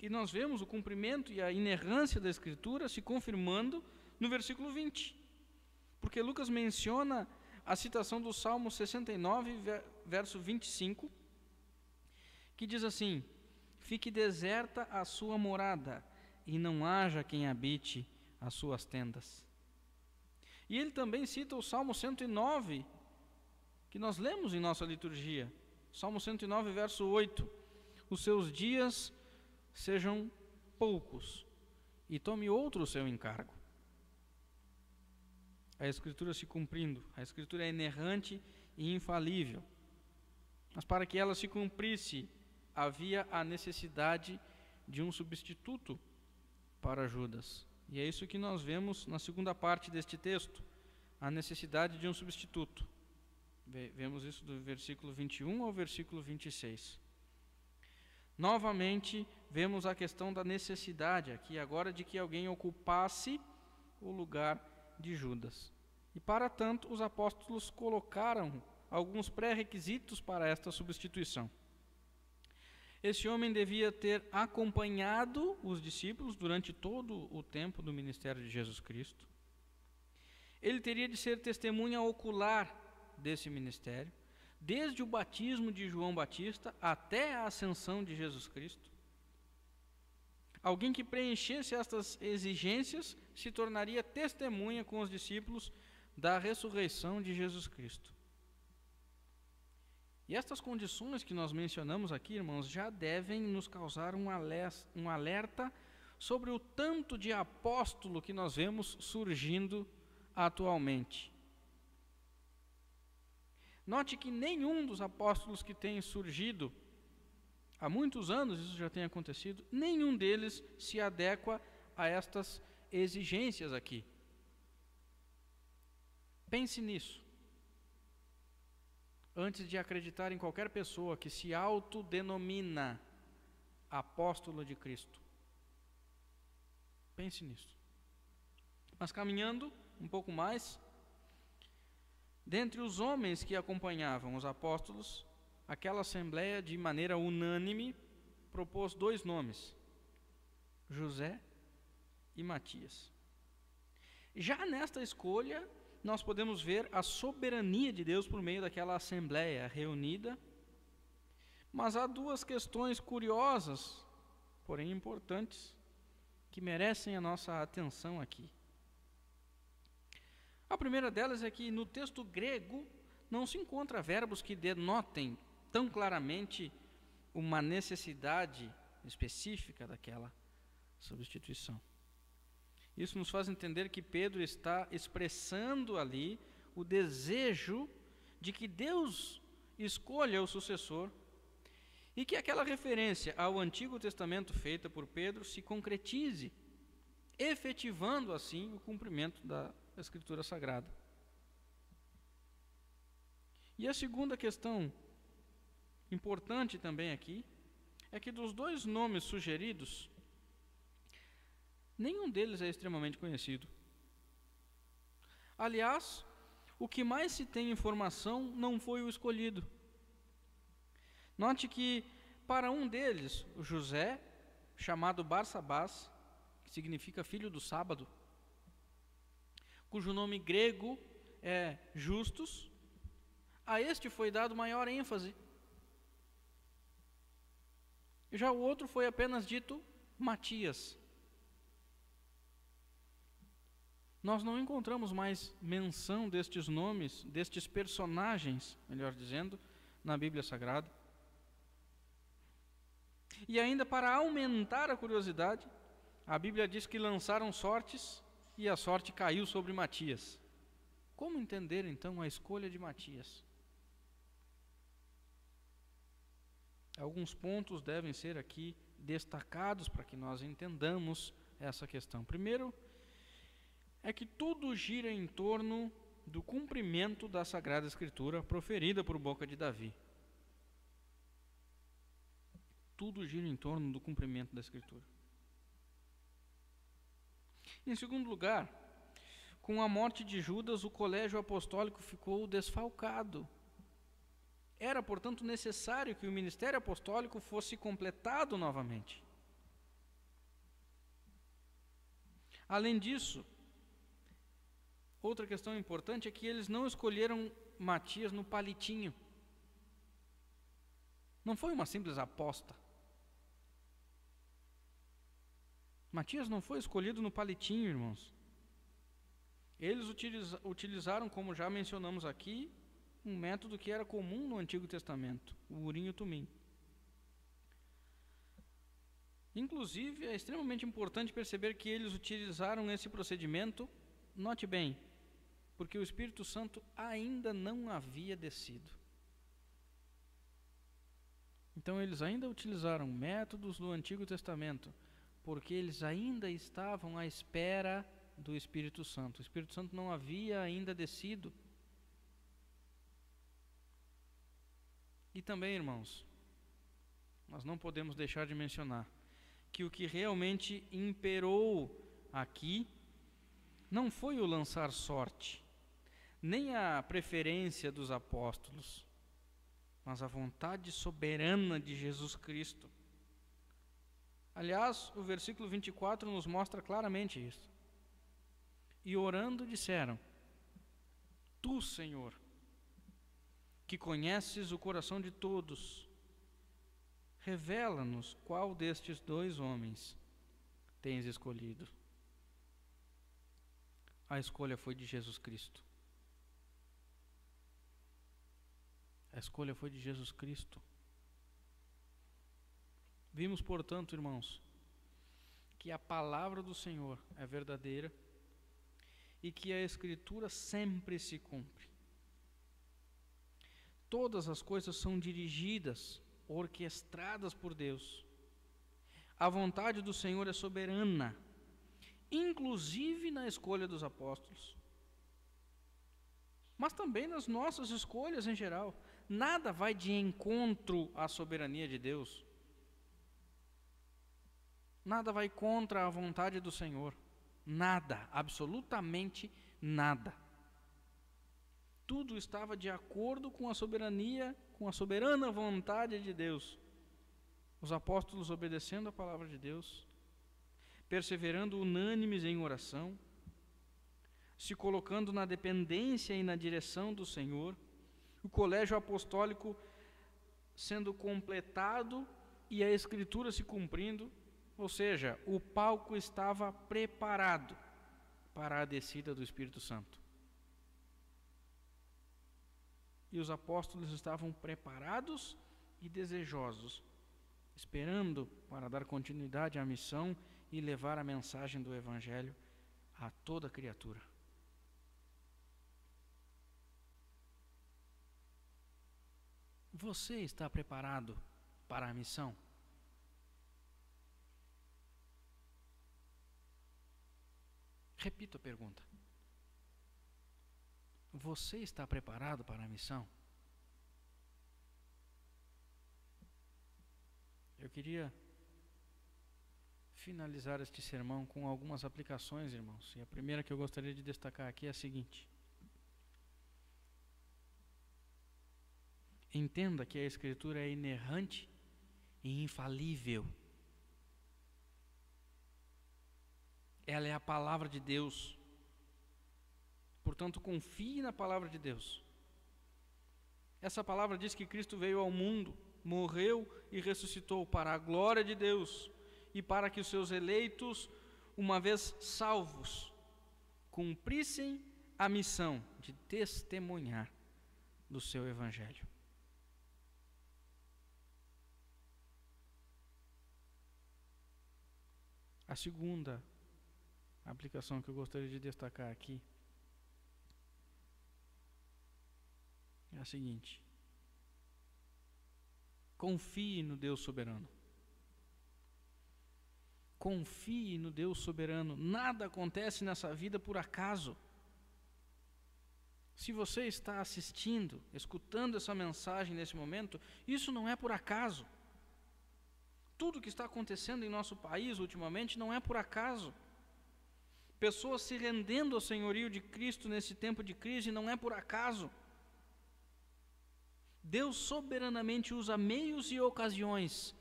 E nós vemos o cumprimento e a inerrância da Escritura se confirmando no versículo 20. Porque Lucas menciona a citação do Salmo 69, verso 25, que diz assim: fique deserta a sua morada, e não haja quem habite as suas tendas. E ele também cita o Salmo 109, que nós lemos em nossa liturgia. Salmo 109, verso 8. Os seus dias sejam poucos, e tome outro o seu encargo. A Escritura se cumprindo. A Escritura é inerrante e infalível. Mas para que ela se cumprisse, havia a necessidade de um substituto para Judas. E é isso que nós vemos na segunda parte deste texto, a necessidade de um substituto. Vemos isso do versículo 21 ao versículo 26. Novamente, vemos a questão da necessidade aqui agora de que alguém ocupasse o lugar de Judas. E para tanto, os apóstolos colocaram alguns pré-requisitos para esta substituição. Esse homem devia ter acompanhado os discípulos durante todo o tempo do ministério de Jesus Cristo. Ele teria de ser testemunha ocular desse ministério, desde o batismo de João Batista até a ascensão de Jesus Cristo. Alguém que preenchesse estas exigências se tornaria testemunha com os discípulos da ressurreição de Jesus Cristo. E estas condições que nós mencionamos aqui, irmãos, já devem nos causar um alerta sobre o tanto de apóstolo que nós vemos surgindo atualmente. Note que nenhum dos apóstolos que tem surgido, há muitos anos isso já tem acontecido, nenhum deles se adequa a estas exigências aqui. Pense nisso, antes de acreditar em qualquer pessoa que se autodenomina apóstolo de Cristo. Pense nisso. Mas caminhando um pouco mais, dentre os homens que acompanhavam os apóstolos, aquela assembleia de maneira unânime propôs 2 nomes, José e Matias. Já nesta escolha, nós podemos ver a soberania de Deus por meio daquela assembleia reunida Mas há duas questões curiosas, porém importantes, que merecem a nossa atenção aqui. A primeira delas é que no texto grego não se encontra verbos que denotem tão claramente uma necessidade específica daquela substituição. Isso nos faz entender que Pedro está expressando ali o desejo de que Deus escolha o sucessor e que aquela referência ao Antigo Testamento feita por Pedro se concretize, efetivando assim o cumprimento da Escritura Sagrada. E a segunda questão importante também aqui é que dos dois nomes sugeridos, nenhum deles é extremamente conhecido. Aliás, o que mais se tem informação não foi o escolhido. Note que para um deles, o José, chamado Barsabás, que significa filho do sábado, cujo nome grego é Justus, a este foi dado maior ênfase. Já o outro foi apenas dito Matias. Nós não encontramos mais menção destes nomes, destes personagens, melhor dizendo, na Bíblia Sagrada. E ainda para aumentar a curiosidade, a Bíblia diz que lançaram sortes e a sorte caiu sobre Matias. Como entender então a escolha de Matias? Alguns pontos devem ser aqui destacados para que nós entendamos essa questão. Primeiro, é que tudo gira em torno do cumprimento da Sagrada Escritura proferida por boca de Davi. Tudo gira em torno do cumprimento da Escritura. Em segundo lugar, com a morte de Judas, o colégio apostólico ficou desfalcado. Era, portanto, necessário que o ministério apostólico fosse completado novamente. Além disso, outra questão importante é que eles não escolheram Matias no palitinho. Não foi uma simples aposta. Matias não foi escolhido no palitinho, irmãos. Eles utilizaram, como já mencionamos aqui, um método que era comum no Antigo Testamento, o urim e o tumim. Inclusive, é extremamente importante perceber que eles utilizaram esse procedimento, note bem, porque o Espírito Santo ainda não havia descido. Então, eles ainda utilizaram métodos do Antigo Testamento, porque eles ainda estavam à espera do Espírito Santo. O Espírito Santo não havia ainda descido. E também, irmãos, nós não podemos deixar de mencionar que o que realmente imperou aqui não foi o lançar sorte, nem a preferência dos apóstolos, mas a vontade soberana de Jesus Cristo. Aliás, o versículo 24 nos mostra claramente isso. E orando disseram: Tu, Senhor, que conheces o coração de todos, revela-nos qual destes dois homens tens escolhido. A escolha foi de Jesus Cristo. A escolha foi de Jesus Cristo. Vimos, portanto, irmãos, que a palavra do Senhor é verdadeira e que a Escritura sempre se cumpre. Todas as coisas são dirigidas, orquestradas por Deus. A vontade do Senhor é soberana, inclusive na escolha dos apóstolos, mas também nas nossas escolhas em geral. Nada vai de encontro à soberania de Deus. Nada vai contra a vontade do Senhor. Nada, absolutamente nada. Tudo estava de acordo com a soberania, com a soberana vontade de Deus. Os apóstolos obedecendo a palavra de Deus, perseverando unânimes em oração, se colocando na dependência e na direção do Senhor, o colégio apostólico sendo completado e a Escritura se cumprindo, ou seja, o palco estava preparado para a descida do Espírito Santo. E os apóstolos estavam preparados e desejosos, esperando para dar continuidade à missão e levar a mensagem do Evangelho a toda criatura. Você está preparado para a missão? Repito a pergunta. Você está preparado para a missão? Eu queria finalizar este sermão com algumas aplicações, irmãos. E a primeira que eu gostaria de destacar aqui é a seguinte: entenda que a Escritura é inerrante e infalível. Ela é a palavra de Deus. Portanto, confie na palavra de Deus. Essa palavra diz que Cristo veio ao mundo, morreu e ressuscitou para a glória de Deus e para que os seus eleitos, uma vez salvos, cumprissem a missão de testemunhar do seu Evangelho. A segunda aplicação que eu gostaria de destacar aqui é a seguinte: confie no Deus soberano. Confie no Deus soberano. Nada acontece nessa vida por acaso. Se você está assistindo, escutando essa mensagem nesse momento, isso não é por acaso. Tudo que está acontecendo em nosso país ultimamente não é por acaso. Pessoas se rendendo ao senhorio de Cristo nesse tempo de crise não é por acaso. Deus soberanamente usa meios e ocasiões,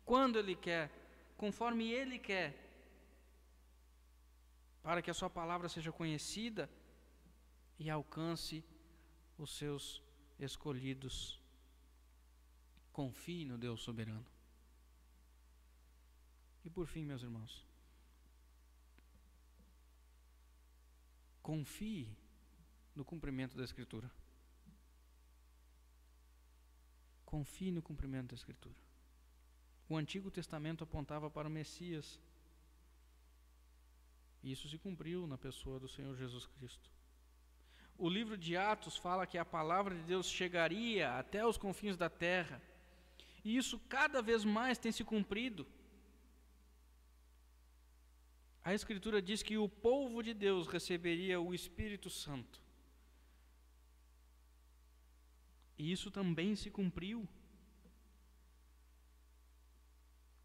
quando Ele quer, conforme Ele quer, para que a sua palavra seja conhecida e alcance os seus escolhidos. Confie no Deus soberano. E por fim, meus irmãos, confie no cumprimento da Escritura. Confie no cumprimento da Escritura. O Antigo Testamento apontava para o Messias. E isso se cumpriu na pessoa do Senhor Jesus Cristo. O livro de Atos fala que a palavra de Deus chegaria até os confins da terra. E isso cada vez mais tem se cumprido. A Escritura diz que o povo de Deus receberia o Espírito Santo. E isso também se cumpriu.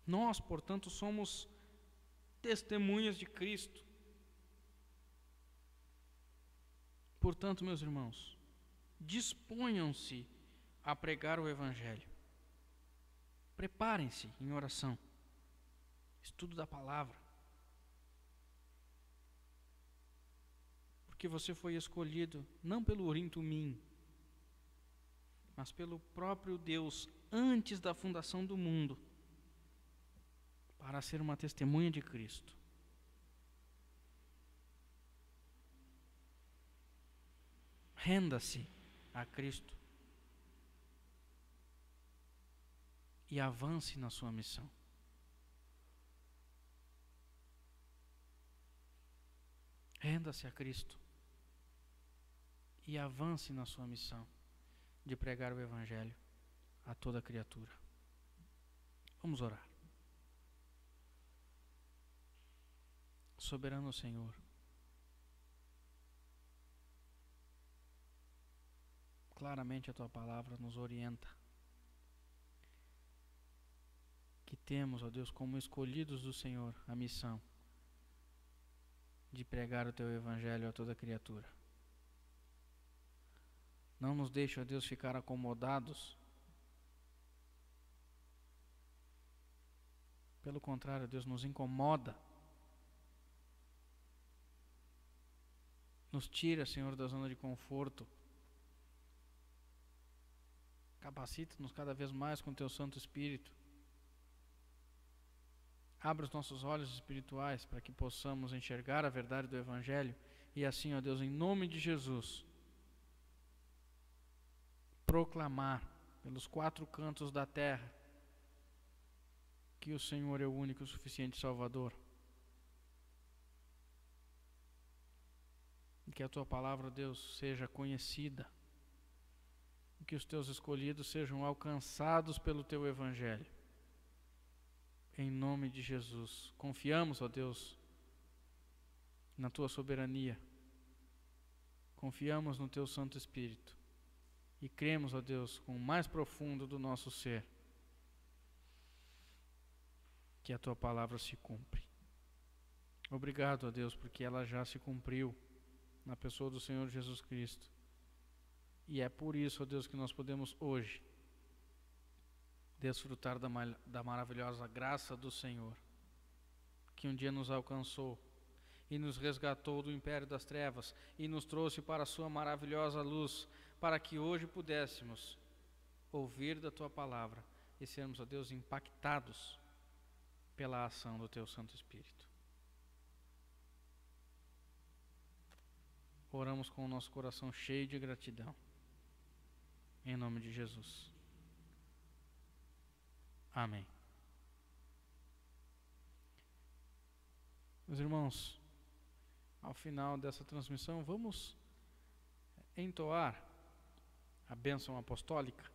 Nós, portanto, somos testemunhas de Cristo. Portanto, meus irmãos, disponham-se a pregar o Evangelho. Preparem-se em oração, estudo da palavra. Porque você foi escolhido não pelo Urim Tumim, mas pelo próprio Deus antes da fundação do mundo, para ser uma testemunha de Cristo. Renda-se a Cristo e avance na sua missão. Renda-se a Cristo e avance na sua missão de pregar o Evangelho a toda criatura. Vamos orar. Soberano Senhor, claramente a Tua palavra nos orienta que temos, ó Deus, como escolhidos do Senhor, a missão de pregar o Teu Evangelho a toda criatura. Não nos deixe, ó Deus, ficar acomodados. Pelo contrário, Deus, nos incomoda. Nos tira, Senhor, da zona de conforto. Capacita-nos cada vez mais com Teu Santo Espírito. Abre os nossos olhos espirituais para que possamos enxergar a verdade do Evangelho e assim, ó Deus, em nome de Jesus, proclamar pelos 4 cantos da terra que o Senhor é o único e suficiente Salvador. E que a Tua palavra, Deus, seja conhecida. E que os Teus escolhidos sejam alcançados pelo Teu Evangelho. Em nome de Jesus. Confiamos, ó Deus, na Tua soberania. Confiamos no Teu Santo Espírito. E cremos, ó Deus, com o mais profundo do nosso ser, que a Tua palavra se cumpre. Obrigado, ó Deus, porque ela já se cumpriu na pessoa do Senhor Jesus Cristo. E é por isso, ó Deus, que nós podemos hoje desfrutar da maravilhosa graça do Senhor, que um dia nos alcançou e nos resgatou do império das trevas e nos trouxe para a Sua maravilhosa luz, para que hoje pudéssemos ouvir da Tua palavra e sermos, ó Deus, impactados pela ação do Teu Santo Espírito. Oramos com o nosso coração cheio de gratidão. Em nome de Jesus. Amém. Meus irmãos, ao final dessa transmissão, vamos entoar a bênção apostólica.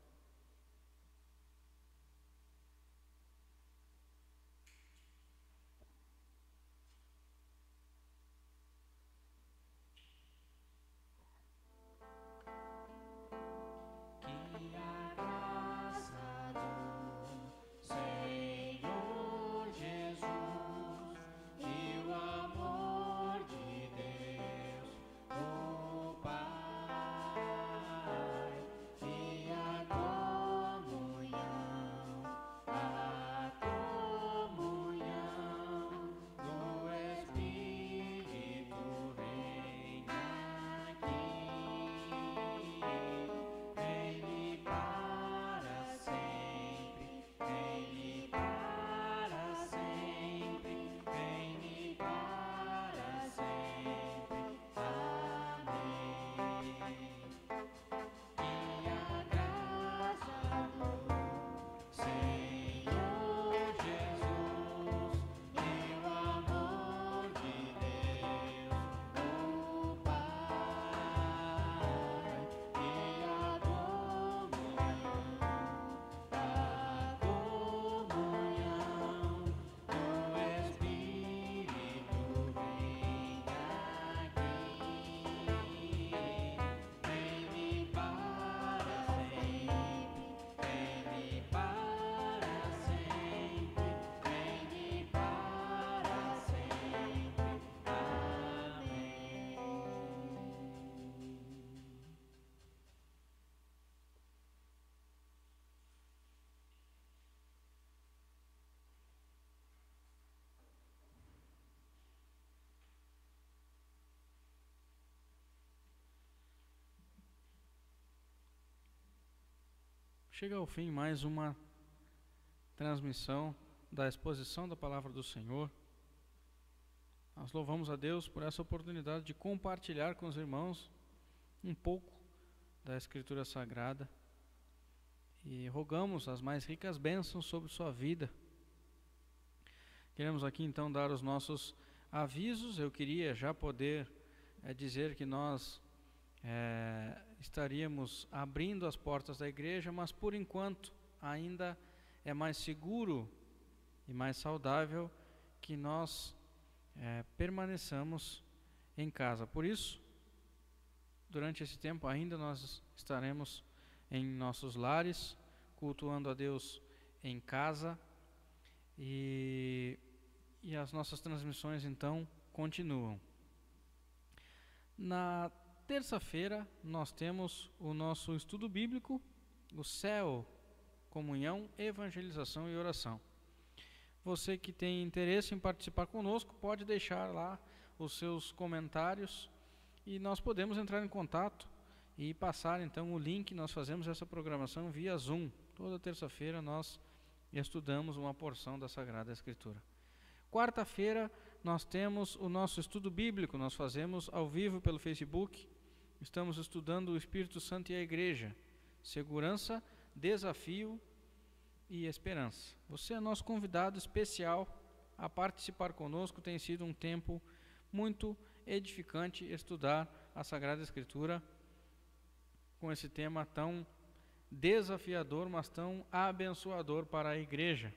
Chega ao fim mais uma transmissão da exposição da palavra do Senhor. Nós louvamos a Deus por essa oportunidade de compartilhar com os irmãos um pouco da Escritura Sagrada e rogamos as mais ricas bênçãos sobre sua vida. Queremos aqui então dar os nossos avisos. Eu queria já poder dizer que nós estaríamos abrindo as portas da igreja, mas por enquanto ainda é mais seguro e mais saudável que nós permaneçamos em casa. Por isso, durante esse tempo ainda nós estaremos em nossos lares, cultuando a Deus em casa, e as nossas transmissões então continuam. Na terça-feira nós temos o nosso estudo bíblico, o CEL, Comunhão, Evangelização e Oração. Você que tem interesse em participar conosco, pode deixar lá os seus comentários e nós podemos entrar em contato e passar então o link. Nós fazemos essa programação via Zoom. Toda terça-feira nós estudamos uma porção da Sagrada Escritura. Quarta-feira nós temos o nosso estudo bíblico, nós fazemos ao vivo pelo Facebook. Estamos estudando o Espírito Santo e a Igreja, segurança, desafio e esperança. Você é nosso convidado especial a participar conosco. Tem sido um tempo muito edificante estudar a Sagrada Escritura com esse tema tão desafiador, mas tão abençoador para a igreja.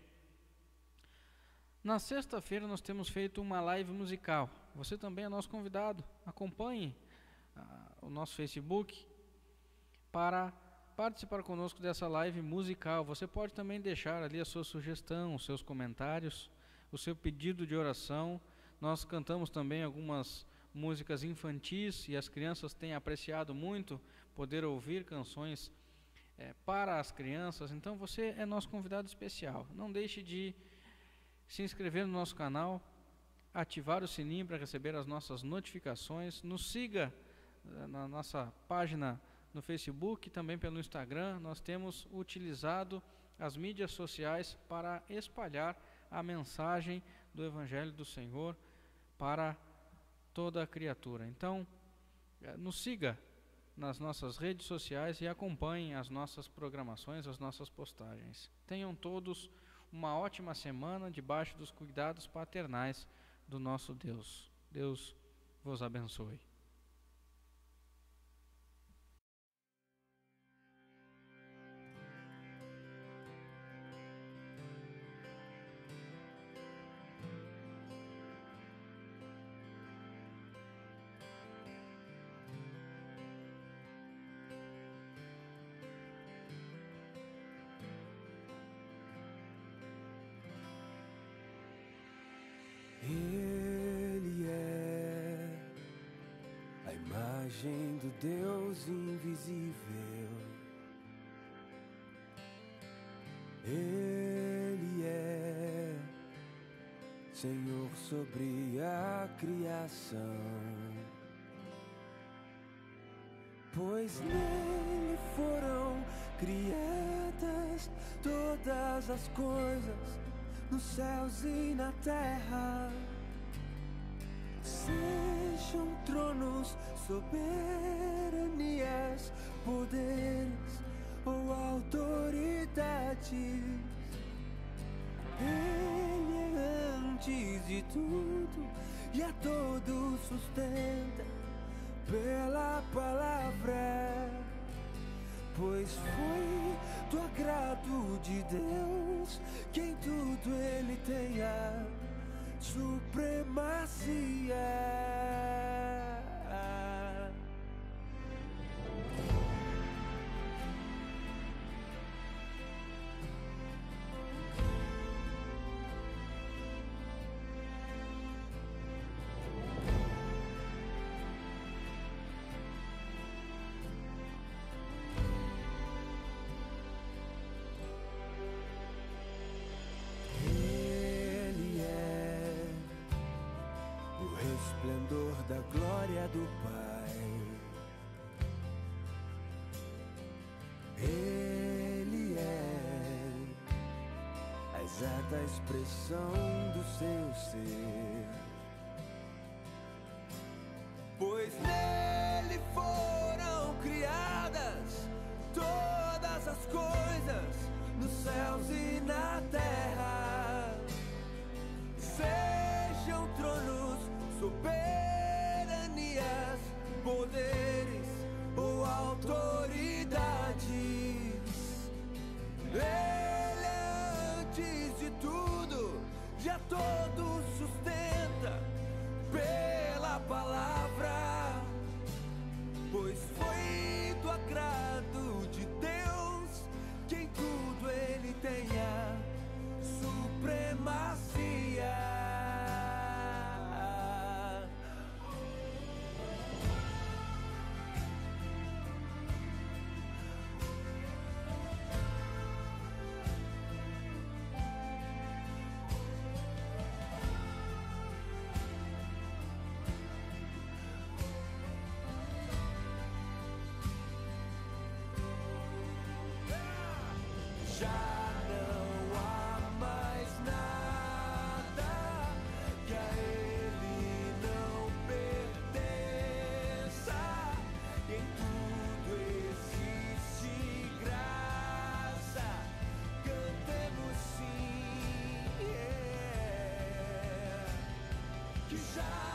Na sexta-feira nós temos feito uma live musical. Você também é nosso convidado. Acompanhe o nosso Facebook para participar conosco dessa live musical. Você pode também deixar ali a sua sugestão, os seus comentários, o seu pedido de oração. Nós cantamos também algumas músicas infantis e as crianças têm apreciado muito poder ouvir canções para as crianças. Então você é nosso convidado especial. Não deixe de se inscrever no nosso canal, ativar o sininho para receber as nossas notificações. Nos siga na nossa página no Facebook e também pelo Instagram. Nós temos utilizado as mídias sociais para espalhar a mensagem do Evangelho do Senhor para toda a criatura. Então, nos siga nas nossas redes sociais e acompanhem as nossas programações, as nossas postagens. Tenham todos uma ótima semana debaixo dos cuidados paternais do nosso Deus. Deus vos abençoe. Ele é a imagem do Deus invisível. Ele é Senhor sobre a criação, pois nele foram criadas todas as coisas, nos céus e na terra. Sejam tronos, soberanias, poderes ou autoridades, Ele é antes de tudo e a todos sustenta pela palavra. Pois foi do agrado de Deus que em tudo Ele tenha supremacia. Esplendor da glória do Pai, Ele é a exata expressão do seu ser, pois nele foram criadas todas as coisas, nos céus e na terra. Sejam tronos, soberanias, poderes ou autoridades, Ele é antes de tudo e a todos sustenta pela palavra. Pois foi do agrado de Deus que em tudo Ele tenha supremacia. que já